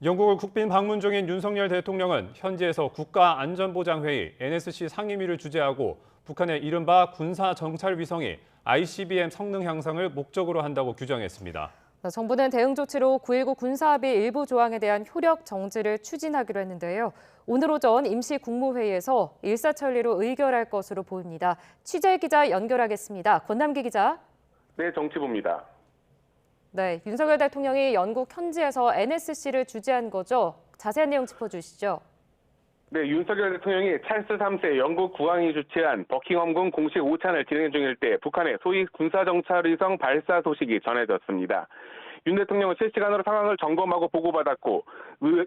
영국을 국빈 방문 중인 윤석열 대통령은 현지에서 국가안전보장회의 NSC 상임위를 주재하고 북한의 이른바 군사정찰위성이 ICBM 성능 향상을 목적으로 한다고 규정했습니다. 정부는 대응 조치로 9.19 군사합의 일부 조항에 대한 효력 정지를 추진하기로 했는데요. 오늘 오전 임시 국무회의에서 일사천리로 의결할 것으로 보입니다. 취재 기자 연결하겠습니다. 권남기 기자. 네, 정치부입니다. 네, 윤석열 대통령이 영국 현지에서 NSC를 주재한 거죠. 자세한 내용 짚어주시죠. 네, 윤석열 대통령이 찰스 3세 영국 국왕이 주최한 버킹엄궁 공식 오찬을 진행 중일 때 북한의 소위 군사정찰위성 발사 소식이 전해졌습니다. 윤 대통령은 실시간으로 상황을 점검하고 보고받았고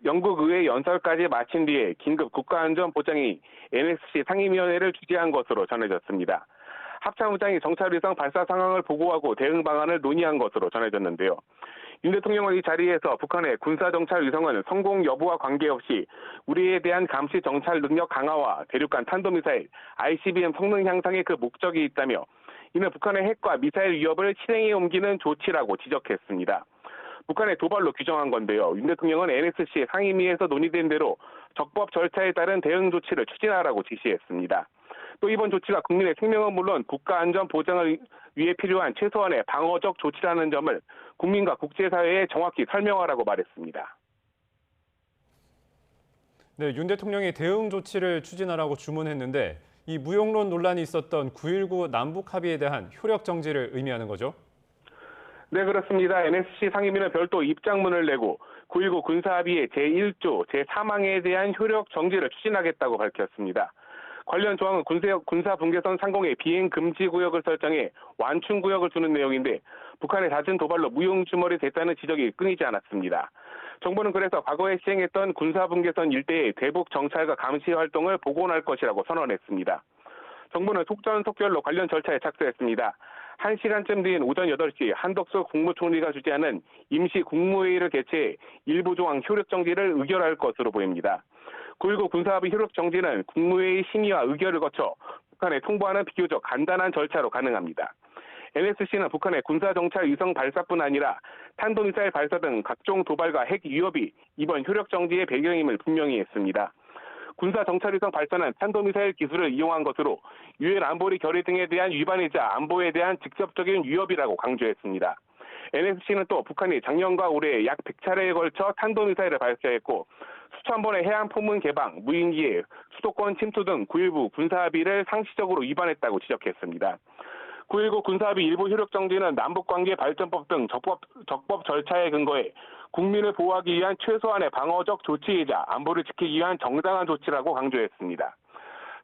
영국 의회 연설까지 마친 뒤에 긴급 국가안전보장위 NSC 상임위원회를 주재한 것으로 전해졌습니다. 합참의장이 정찰위성 발사 상황을 보고하고 대응 방안을 논의한 것으로 전해졌는데요. 윤 대통령은 이 자리에서 북한의 군사정찰위성은 성공 여부와 관계없이 우리에 대한 감시 정찰 능력 강화와 대륙간 탄도미사일 ICBM 성능 향상에 그 목적이 있다며 이는 북한의 핵과 미사일 위협을 실행에 옮기는 조치라고 지적했습니다. 북한의 도발로 규정한 건데요. 윤 대통령은 NSC 상임위에서 논의된 대로 적법 절차에 따른 대응 조치를 추진하라고 지시했습니다. 또 이번 조치가 국민의 생명은 물론 국가 안전 보장을 위해 필요한 최소한의 방어적 조치라는 점을 국민과 국제사회에 정확히 설명하라고 말했습니다. 네, 윤 대통령이 대응 조치를 추진하라고 주문했는데 이 무용론 논란이 있었던 9.19 남북 합의에 대한 효력 정지를 의미하는 거죠? 네, 그렇습니다. NSC 상임위는 별도 입장문을 내고 9.19 군사합의의 제1조, 제3항에 대한 효력 정지를 추진하겠다고 밝혔습니다. 관련 조항은 군사분계선 상공의 비행 금지 구역을 설정해 완충 구역을 두는 내용인데 북한의 잦은 도발로 무용주머리 됐다는 지적이 끊이지 않았습니다. 정부는 그래서 과거에 시행했던 군사분계선 일대의 대북 정찰과 감시 활동을 복원할 것이라고 선언했습니다. 정부는 속전속결로 관련 절차에 착수했습니다. 1시간쯤 뒤인 오전 8시 한덕수 국무총리가 주재하는 임시 국무회의를 개최해 일부 조항 효력 정지를 의결할 것으로 보입니다. 9.19 군사합의 효력 정지는 국무회의 심의와 의결을 거쳐 북한에 통보하는 비교적 간단한 절차로 가능합니다. NSC는 북한의 군사정찰 위성 발사뿐 아니라 탄도미사일 발사 등 각종 도발과 핵 위협이 이번 효력 정지의 배경임을 분명히 했습니다. 군사정찰위성 발사는 탄도미사일 기술을 이용한 것으로 유엔 안보리 결의 등에 대한 위반이자 안보에 대한 직접적인 위협이라고 강조했습니다. NSC는 또 북한이 작년과 올해 약 100차례에 걸쳐 탄도미사일을 발사했고 수천 번의 해안 포문 개방, 무인기에 수도권 침투 등 9.19 군사합의를 상시적으로 위반했다고 지적했습니다. 9.19 군사합의 일부 효력 정지는 남북관계 발전법 등 적법 절차에 근거해 국민을 보호하기 위한 최소한의 방어적 조치이자 안보를 지키기 위한 정당한 조치라고 강조했습니다.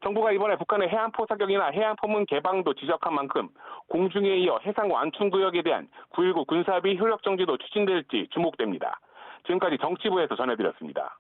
정부가 이번에 북한의 해안포 사격이나 해안포문 개방도 지적한 만큼 공중에 이어 해상 완충구역에 대한 9.19 군사합의 효력 정지도 추진될지 주목됩니다. 지금까지 정치부에서 전해드렸습니다.